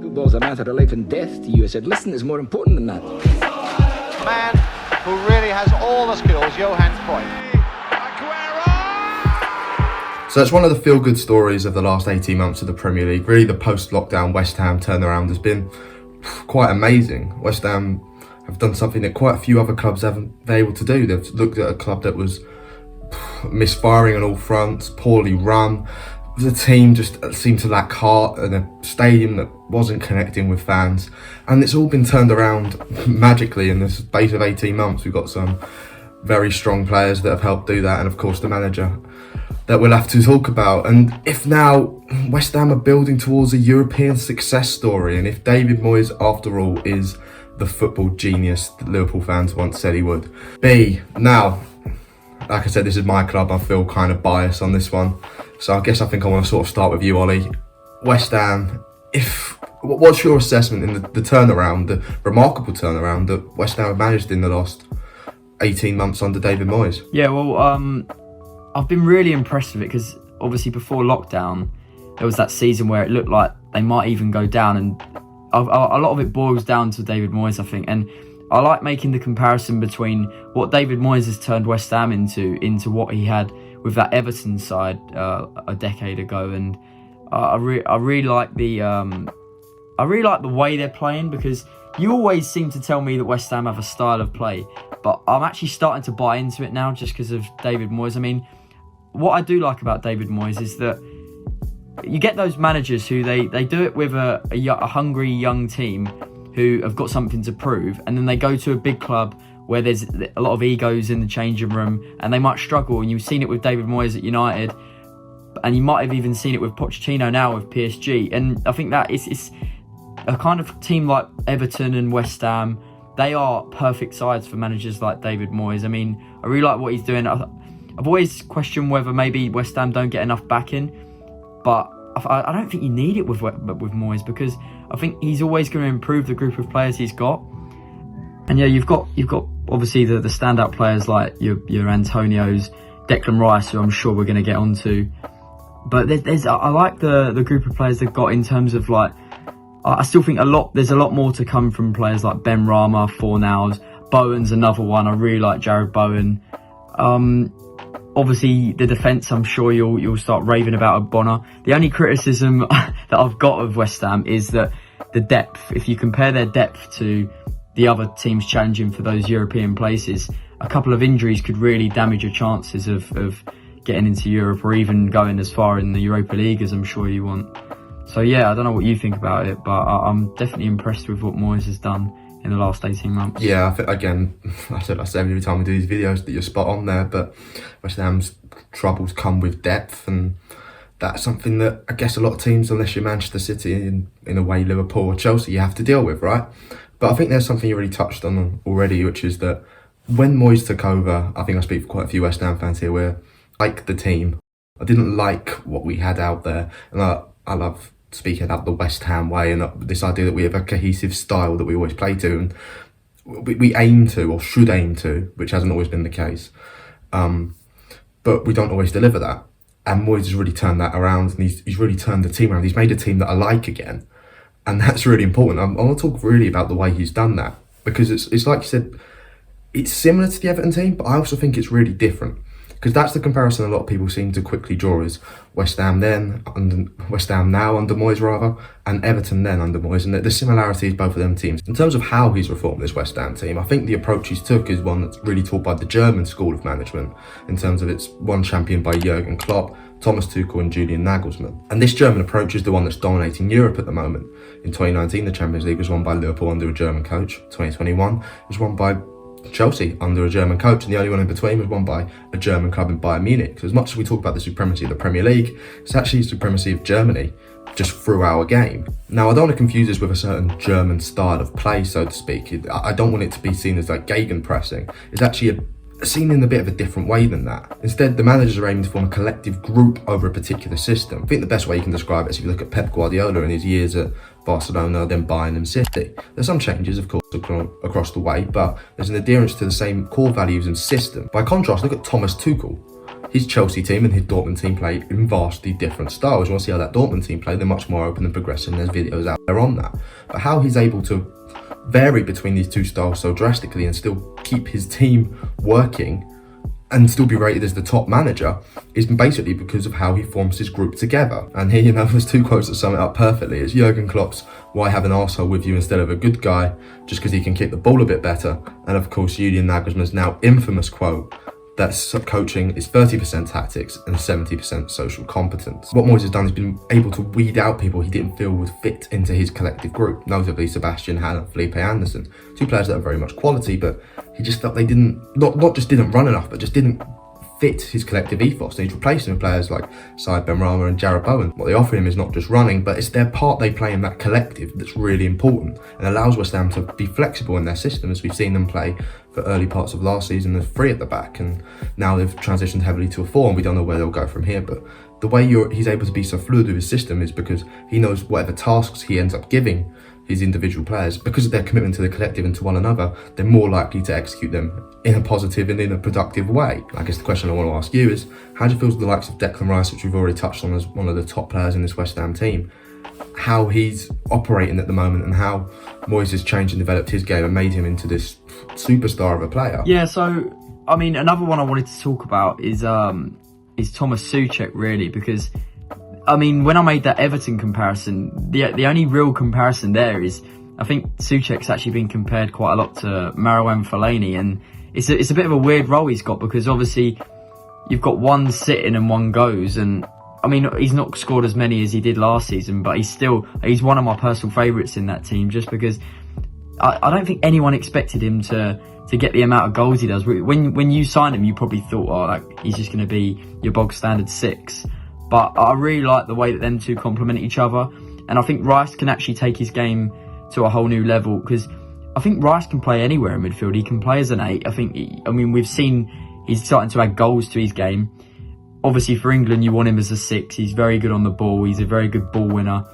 Football's a matter of life and death to you. I said, listen, it's more important than that. A man who really has all the skills, Johan Cruyff. So it's one of the feel-good stories of the last 18 months of the Premier League. Really, the post-lockdown West Ham turnaround has been quite amazing. West Ham have done something that quite a few other clubs haven't been able to do. They've looked at a club that was misfiring on all fronts, poorly run. The team just seemed to lack heart, and a stadium that wasn't connecting with fans. And it's all been turned around magically in the space of 18 months. We've got some very strong players that have helped do that, and of course the manager that we'll have to talk about. And if now West Ham are building towards a European success story, and if David Moyes, after all, is the football genius that Liverpool fans once said he would be. Now, like I said, this is my club. I feel kind of biased on this one. So I think I want to sort of start with you, Ollie. West Ham, what's your assessment in the turnaround, the remarkable turnaround that West Ham have managed in the last 18 months under David Moyes? Yeah, well, I've been really impressed with it because obviously before lockdown, there was that season where it looked like they might even go down, and a lot of it boils down to David Moyes, I think. And I like making the comparison between what David Moyes has turned West Ham into what he had with that Everton side a decade ago. And I really like the way they're playing, because you always seem to tell me that West Ham have a style of play, but I'm actually starting to buy into it now just because of David Moyes. I mean, what I do like about David Moyes is that you get those managers who they do it with a hungry young team who have got something to prove, and then they go to a big club where there's a lot of egos in the changing room and they might struggle. And you've seen it with David Moyes at United, and you might have even seen it with Pochettino now with PSG. And I think that it's a kind of team like Everton and West Ham. They are perfect sides for managers like David Moyes. I mean, I really like what he's doing. I've always questioned whether maybe West Ham don't get enough backing, but I don't think you need it with Moyes, because I think he's always going to improve the group of players he's got. And yeah, you've got obviously the standout players like your Antonios, Declan Rice, who I'm sure we're going to get onto. But I like the group of players they've got in terms of like, I still think there's a lot more to come from players like Ben Rama, Fornals, Bowen's another one. I really like Jared Bowen. Obviously the defence, I'm sure you'll start raving about Bonner. The only criticism that I've got of West Ham is that the depth, if you compare their depth to the other teams challenging for those European places, a couple of injuries could really damage your chances of getting into Europe, or even going as far in the Europa League as I'm sure you want. So yeah, I don't know what you think about it, but I'm definitely impressed with what Moyes has done in the last 18 months. Yeah, I think, again, I say every time we do these videos that you're spot on there, but West Ham's troubles come with depth, and that's something that I guess a lot of teams, unless you're Manchester City, in a way Liverpool or Chelsea, you have to deal with, right? But I think there's something you already touched on already, which is that when Moyes took over, I think I speak for quite a few West Ham fans here, where like the team, I didn't like what we had out there, and I love speaking about the West Ham way, and this idea that we have a cohesive style that we always play to, and we aim to, or should aim to, which hasn't always been the case, but we don't always deliver that. And Moyes has really turned that around, and he's really turned the team around. He's made a team that I like again, and that's really important. I want to talk really about the way he's done that, because it's like you said, it's similar to the Everton team, but I also think it's really different. Because that's the comparison a lot of people seem to quickly draw, is West Ham now under Moyes rather, and Everton then under Moyes, and the similarities both of them teams. In terms of how he's reformed this West Ham team, I think the approach he's took is one that's really taught by the German school of management, in terms of it's one championed by Jurgen Klopp, Thomas Tuchel and Julian Nagelsmann. And this German approach is the one that's dominating Europe at the moment. In 2019, the Champions League was won by Liverpool under a German coach. 2021 was won by Chelsea under a German coach, and the only one in between was won by a German club in Bayern Munich. So as much as we talk about the supremacy of the Premier League, it's actually the supremacy of Germany just through our game. Now, I don't want to confuse this with a certain German style of play, so to speak. I don't want it to be seen as like gegenpressing. It's actually seen in a bit of a different way than that. Instead, the managers are aiming to form a collective group over a particular system. I think the best way you can describe it is if you look at Pep Guardiola in his years at Barcelona, then Bayern and City. There's some changes, of course, across the way, but there's an adherence to the same core values and system. By contrast, look at Thomas Tuchel. his Chelsea team and his Dortmund team play in vastly different styles. You want to see how that Dortmund team play? They're much more open and progressive, and there's videos out there on that. But how he's able to vary between these two styles so drastically and still keep his team working and still be rated as the top manager is basically because of how he forms his group together. And here, there's two quotes that sum it up perfectly. It's Jurgen Klopp's "Why have an arsehole with you instead of a good guy, just because he can kick the ball a bit better," and of course Julian Nagelsmann's now infamous quote that coaching is 30% tactics and 70% social competence. What Moyes has done is been able to weed out people he didn't feel would fit into his collective group, notably Sebastian Haller and Felipe Anderson, two players that are very much quality, but he just felt they didn't, not just didn't run enough, but just didn't fit his collective ethos. And he's replaced them with players like Said Benrahma and Jarrod Bowen. What they offer him is not just running, but it's their part they play in that collective that's really important and allows West Ham to be flexible in their system, as we've seen them play for early parts of last season as 3 at the back, and now they've transitioned heavily to a 4, and we don't know where they'll go from here. But the way he's able to be so fluid with his system is because he knows whatever tasks he ends up giving his individual players, because of their commitment to the collective and to one another, they're more likely to execute them in a positive and in a productive way. I guess the question I want to ask you is, how do you feel the likes of Declan Rice, which we've already touched on as one of the top players in this West Ham team, how he's operating at the moment and how Moyes has changed and developed his game and made him into this superstar of a player? Yeah, so I mean, another one I wanted to talk about is Tomas Soucek, really, because I mean, when I made that Everton comparison, the only real comparison there is I think Soucek's actually been compared quite a lot to Marouane Fellaini, and it's a bit of a weird role he's got, because obviously you've got one sitting and one goes, and I mean, he's not scored as many as he did last season, but he's one of my personal favourites in that team, just because I don't think anyone expected him to get the amount of goals he does. When you signed him, you probably thought, oh, like, he's just going to be your bog standard 6. But I really like the way that them two complement each other. And I think Rice can actually take his game to a whole new level, because I think Rice can play anywhere in midfield. He can play as an 8. We've seen he's starting to add goals to his game. Obviously, for England, you want him as a 6. He's very good on the ball. He's a very good ball winner.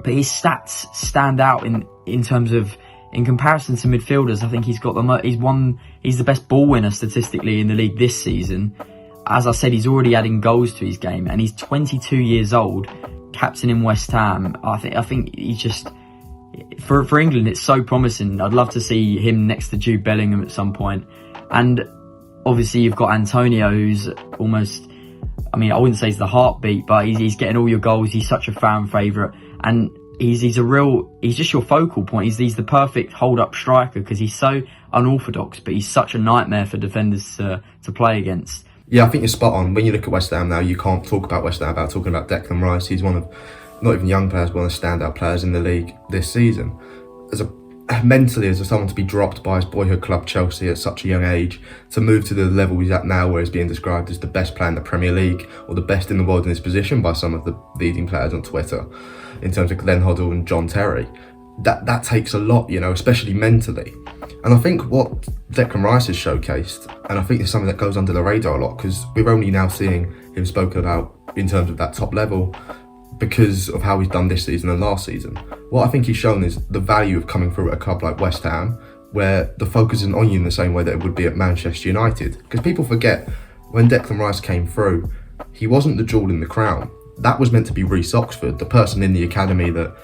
But his stats stand out in terms of, in comparison to midfielders. I think he's the best ball winner statistically in the league this season. As I said, he's already adding goals to his game, and he's 22 years old, captain in West Ham. I think he's just, for England, it's so promising. I'd love to see him next to Jude Bellingham at some point. And obviously you've got Antonio, who's almost, I mean, I wouldn't say he's the heartbeat, but he's getting all your goals. He's such a fan favourite, and he's just your focal point. He's the perfect hold-up striker, because he's so unorthodox, but he's such a nightmare for defenders to play against. Yeah, I think you're spot on. When you look at West Ham now, you can't talk about West Ham without talking about Declan Rice. He's one of, not even young players, but one of the standout players in the league this season. Mentally, as someone to be dropped by his boyhood club Chelsea at such a young age, to move to the level he's at now, where he's being described as the best player in the Premier League, or the best in the world in his position by some of the leading players on Twitter, in terms of Glenn Hoddle and John Terry, that takes a lot, especially mentally. And I think what Declan Rice has showcased, and I think it's something that goes under the radar a lot, because we're only now seeing him spoken about in terms of that top level because of how he's done this season and last season. What I think he's shown is the value of coming through at a club like West Ham, where the focus isn't on you in the same way that it would be at Manchester United. Because people forget, when Declan Rice came through, he wasn't the jewel in the crown. That was meant to be Reece Oxford, the person in the academy that,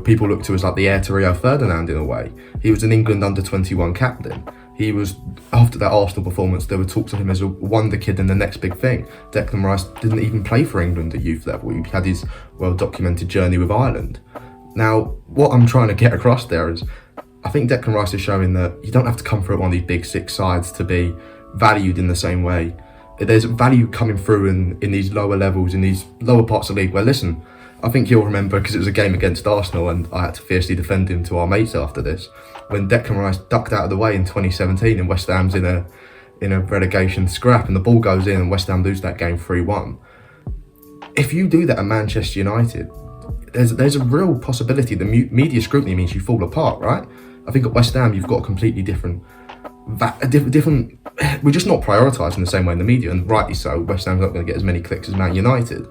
people look to as like the heir to Rio Ferdinand in a way. He was an England under-21 captain. He was, after that Arsenal performance, there were talks of him as a wonder kid and the next big thing. Declan Rice didn't even play for England at youth level. He had his well-documented journey with Ireland. Now, what I'm trying to get across there is, I think Declan Rice is showing that you don't have to come through at one of these big 6 sides to be valued in the same way. There's value coming through in these lower levels, in these lower parts of the league, where, listen, I think you'll remember, because it was a game against Arsenal and I had to fiercely defend him to our mates after this, when Declan Rice ducked out of the way in 2017 and West Ham's in a relegation scrap and the ball goes in and West Ham lose that game 3-1. If you do that at Manchester United, there's a real possibility the media scrutiny means you fall apart, right? I think at West Ham you've got a completely different, we're just not prioritised in the same way in the media, and rightly so. West Ham's not going to get as many clicks as Man United.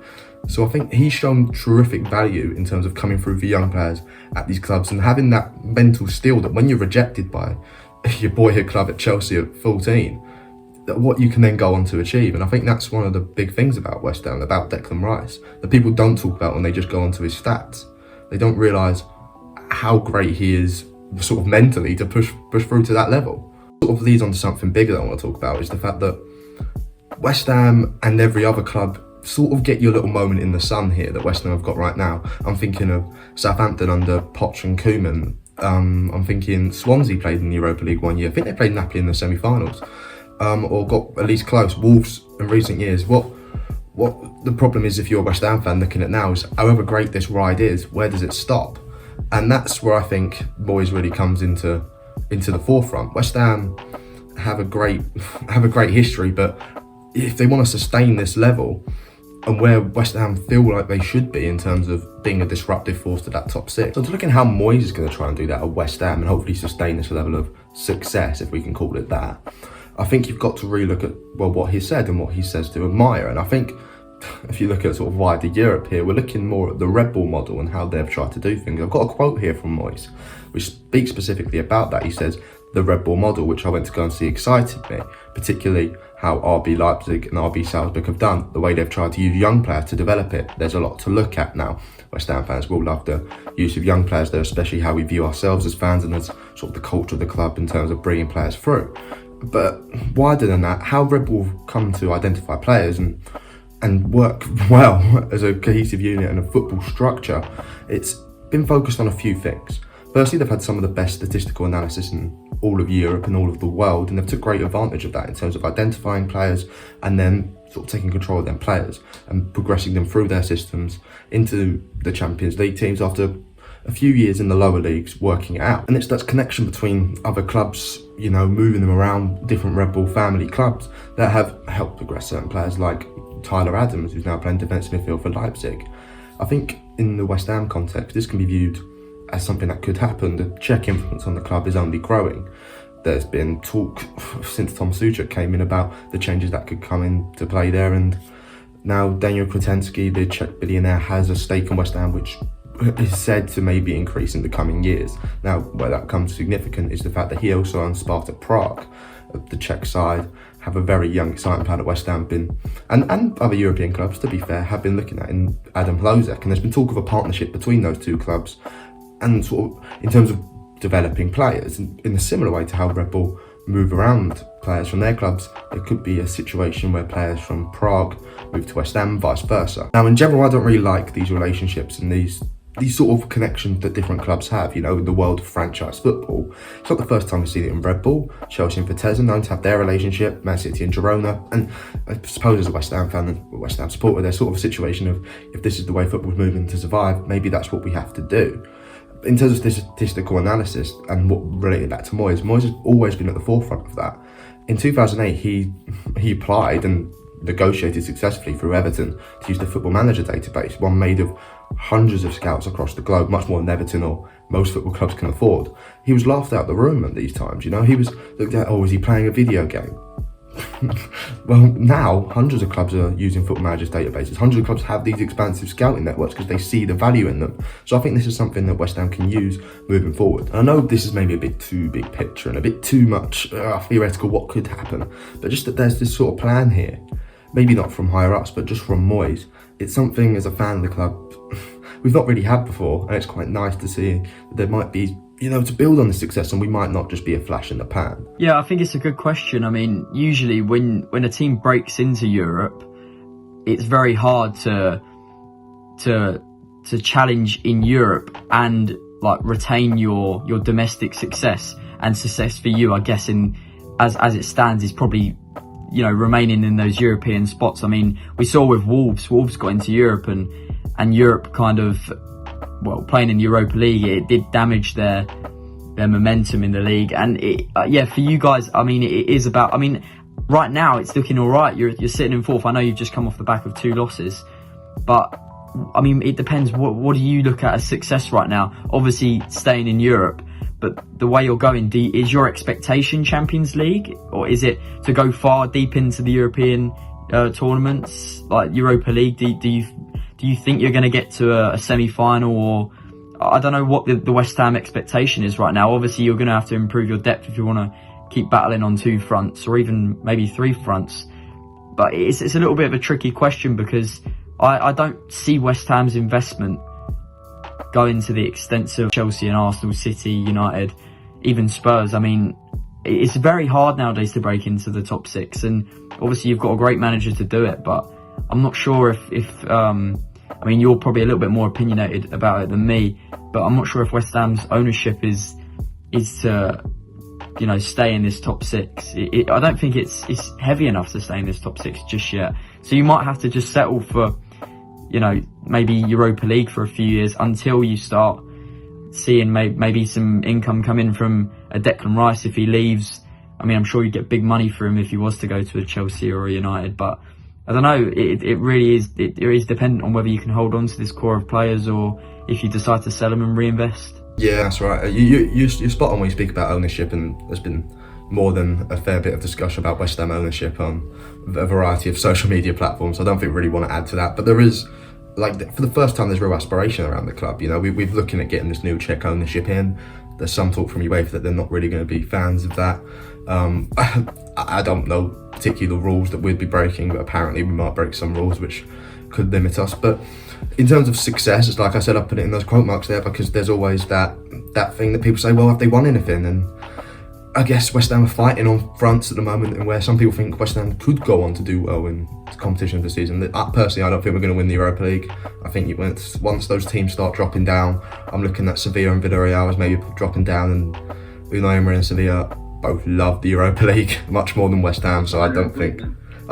So I think he's shown terrific value in terms of coming through for young players at these clubs and having that mental steel that when you're rejected by your boyhood club at Chelsea at 14, what you can then go on to achieve. And I think that's one of the big things about West Ham, about Declan Rice, that people don't talk about when they just go onto his stats. They don't realise how great he is sort of mentally to push through to that level. Sort of leads on to something bigger that I want to talk about, is the fact that West Ham and every other club sort of get your little moment in the sun here that West Ham have got right now. I'm thinking of Southampton under Poch and Koeman. I'm thinking Swansea played in the Europa League one year. I think they played Napoli in the semi-finals, or got at least close. Wolves in recent years. What the problem is, if you're a West Ham fan looking at now, is however great this ride is, where does it stop? And that's where I think Moyes really comes into the forefront. West Ham have a great history, but if they want to sustain this level, and where West Ham feel like they should be in terms of being a disruptive force to that top six. So to look at how Moyes is going to try and do that at West Ham and hopefully sustain this level of success, if we can call it that, I think you've got to really look at, well, what he said and what he says to admire. And I think if you look at sort of wider Europe here, we're looking more at the Red Bull model and how they've tried to do things. I've got a quote here from Moyes, which speaks specifically about that. He says, the Red Bull model, which I went to go and see, excited me, particularly how RB Leipzig and RB Salzburg have done, the way they've tried to use young players to develop it. There's a lot to look at now. West Ham fans will love the use of young players there, especially how we view ourselves as fans and as sort of the culture of the club in terms of bringing players through. But wider than that, how Red Bull have come to identify players and work well as a cohesive unit and a football structure, it's been focused on a few things. Firstly, they've had some of the best statistical analysis in all of Europe and all of the world, and they've took great advantage of that in terms of identifying players and then sort of taking control of them players and progressing them through their systems into the Champions League teams after a few years in the lower leagues working it out. And it's that connection between other clubs, you know, moving them around different Red Bull family clubs that have helped progress certain players like Tyler Adams, who's now playing defensive midfield for Leipzig. I think in the West Ham context, this can be viewed as something that could happen. The Czech influence on the club is only growing. There's been talk since Tomas Soucek came in about the changes that could come into play there, and now Daniel Krotensky, the Czech billionaire, has a stake in West Ham which is said to maybe increase in the coming years. Now, where that comes significant is the fact that he also owns Sparta Prague. The Czech side have a very young, exciting player at West Ham and other European clubs, to be fair, have been looking at in Adam Soucek, and there's been talk of a partnership between those two clubs, and sort of in terms of developing players in a similar way to how Red Bull move around players from their clubs. There could be a situation where players from Prague move to West Ham, vice versa. Now, in general, I don't really like these relationships and these sort of connections that different clubs have, you know, in the world of franchise football. It's not the first time we've seen it in Red Bull. Chelsea and Vitesse known to have their relationship, Man City and Girona, and I suppose as a West Ham fan and West Ham supporter, there's sort of a situation of, if this is the way football's moving to survive, maybe that's what we have to do. In terms of statistical analysis and what related that to Moyes has always been at the forefront of that. In 2008, he applied and negotiated successfully through Everton to use the Football Manager database, one made of hundreds of scouts across the globe, much more than Everton or most football clubs can afford. He was laughed out the room at these times, you know. He was looked at, oh, is he playing a video game? Well, now hundreds of clubs are using Football Manager's databases. Hundreds of clubs have these expansive scouting networks because they see the value in them. So I think this is something that West Ham can use moving forward. And I know this is maybe a bit too big picture and a bit too much theoretical what could happen, but just that there's this sort of plan here. Maybe not from higher ups, but just from Moyes. It's something as a fan of the club we've not really had before, and it's quite nice to see that there might be, you know, to build on the success, and we might not just be a flash in the pan. Yeah, I think it's a good question. I mean, usually when a team breaks into Europe, it's very hard to challenge in Europe and like retain your domestic success. And success for you, I guess, in as it stands, is probably, you know, remaining in those European spots. I mean, we saw with Wolves got into Europe, and Europe kind of, well, playing in the Europa League, it did damage their momentum in the league. And yeah, for you guys, I mean, it is about, I mean, right now it's looking all right. You're sitting in fourth. I know you've just come off the back of 2 losses, but I mean, it depends. What do you look at as success right now? Obviously staying in Europe, but the way you're going, is your expectation Champions League, or is it to go far deep into the European tournaments like Europa League? Do you think you're going to get to a semi-final, or I don't know what the West Ham expectation is right now? Obviously, you're going to have to improve your depth if you want to keep battling on 2 fronts or even maybe 3 fronts. But it's a little bit of a tricky question because I don't see West Ham's investment going to the extent of Chelsea and Arsenal, City, United, even Spurs. I mean, it's very hard nowadays to break into the top 6, and obviously you've got a great manager to do it, but I'm not sure if I mean, you're probably a little bit more opinionated about it than me, but I'm not sure if West Ham's ownership is to, you know, stay in this top 6. I don't think it's heavy enough to stay in this top 6 just yet. So you might have to just settle for, you know, maybe Europa League for a few years until you start seeing maybe some income come in from a Declan Rice if he leaves. I mean, I'm sure you'd get big money for him if he was to go to a Chelsea or a United, but I don't know, it really is, it is dependent on whether you can hold on to this core of players or if you decide to sell them and reinvest. Yeah, that's right. You're spot on when you speak about ownership, and there's been more than a fair bit of discussion about West Ham ownership on a variety of social media platforms. I don't think we really want to add to that, but there is, like, for the first time, there's real aspiration around the club. You know, we're looking at getting this new Czech ownership in. There's some talk from UEFA that they're not really going to be fans of that. I don't know particularly the rules that we'd be breaking, but apparently we might break some rules which could limit us. But in terms of success, it's like I said, I put it in those quote marks there because there's always that thing that people say, well, have they won anything? And I guess West Ham are fighting on fronts at the moment, and where some people think West Ham could go on to do well in competition this season. Personally, I don't think we're going to win the Europa League. I think once those teams start dropping down, I'm looking at Sevilla and Villarreal as maybe dropping down, and Unai Emery and Sevilla both love the Europa League much more than West Ham, so I don't think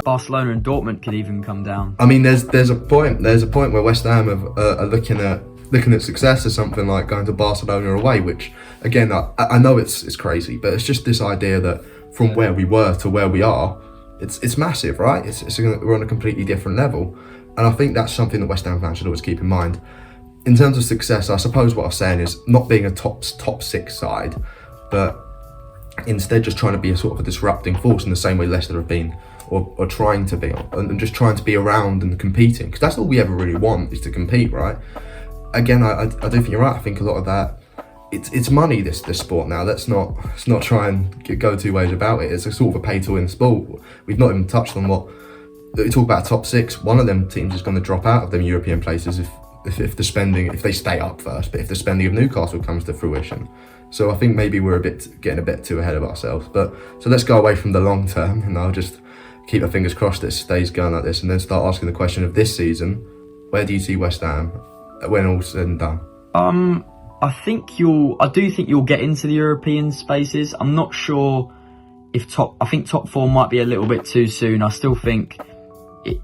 Barcelona and Dortmund could even come down. I mean, there's a point where West Ham are looking at success as something like going to Barcelona away, which again I know it's crazy, but it's just this idea that from where we were to where we are, it's massive, right? We're on a completely different level, and I think that's something that West Ham fans should always keep in mind. In terms of success, I suppose what I'm saying is not being a top 6 side, but instead just trying to be a sort of a disrupting force in the same way Leicester have been, or trying to be, and just trying to be around and competing, because that's all we ever really want, is to compete, right? Again, I do think you're right. I think a lot of that, it's money, this sport now. Let's not try and go 2 ways about it. It's a sort of a pay to win sport. We've not even touched on what we talk about. Top 6, one of them teams is going to drop out of them European places if the spending, if they stay up first, but if the spending of Newcastle comes to fruition. So I think maybe we're getting a bit too ahead of ourselves. But so let's go away from the long term, and I'll just keep our fingers crossed it stays going like this, and then start asking the question of this season: where do you see West Ham when all's said and done? I do think you'll get into the European spaces. I'm not sure if top 4 might be a little bit too soon. I still think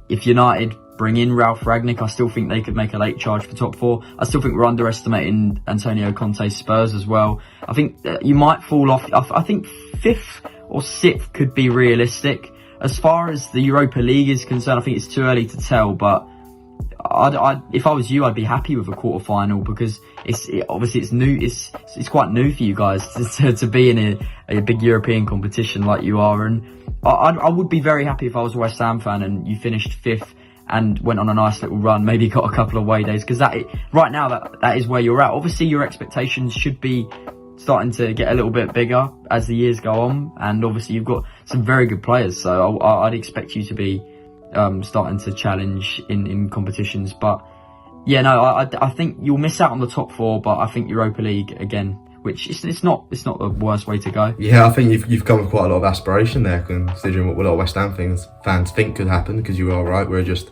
if United bring in Ralph Rangnick, I still think they could make a late charge for top 4. I still think we're underestimating Antonio Conte's Spurs as well. I think you might fall off. I think 5th or 6th could be realistic. As far as the Europa League is concerned, I think it's too early to tell, but if I was you, I'd be happy with a quarter-final, because obviously it's new. It's quite new for you guys to be in a big European competition like you are, and I would be very happy if I was a West Ham fan and you finished 5th and went on a nice little run, maybe got a couple of away days, because right now that is where you're at. Obviously your expectations should be starting to get a little bit bigger as the years go on, and obviously you've got some very good players, so I'd expect you to be starting to challenge in competitions. But yeah, no, I think you'll miss out on the top 4, but I think Europa League again, which it's not the worst way to go. Yeah, I think you've come with quite a lot of aspiration there, considering what a lot of West Ham fans think could happen, because you are right, we're just,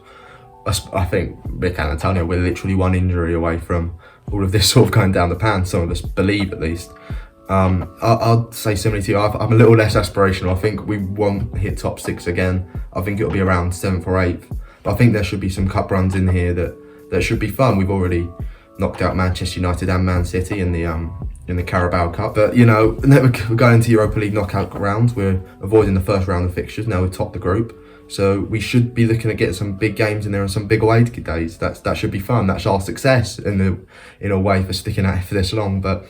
I think Rick and Antonio, we're literally one injury away from all of this sort of going down the pan, some of us believe at least. I'll say similarly to you, I'm a little less aspirational. I think we won't hit top 6 again. I think it'll be around 7th or 8th. But I think there should be some cup runs in here that should be fun. We've already knocked out Manchester United and Man City in the Carabao Cup. But, you know, we're going into Europa League knockout rounds. We're avoiding the first round of fixtures. Now we've topped the group. So we should be looking at getting some big games in there and some big away days. That should be fun. That's our success in a way for sticking at it for this long. But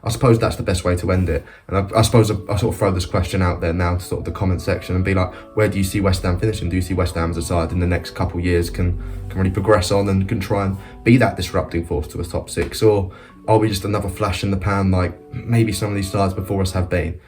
I suppose that's the best way to end it. And I suppose I sort of throw this question out there now to sort of the comment section and be like, where do you see West Ham finishing? Do you see West Ham as a side in the next couple of years can really progress on and can try and be that disrupting force to a top 6? Or are we just another flash in the pan like maybe some of these sides before us have been?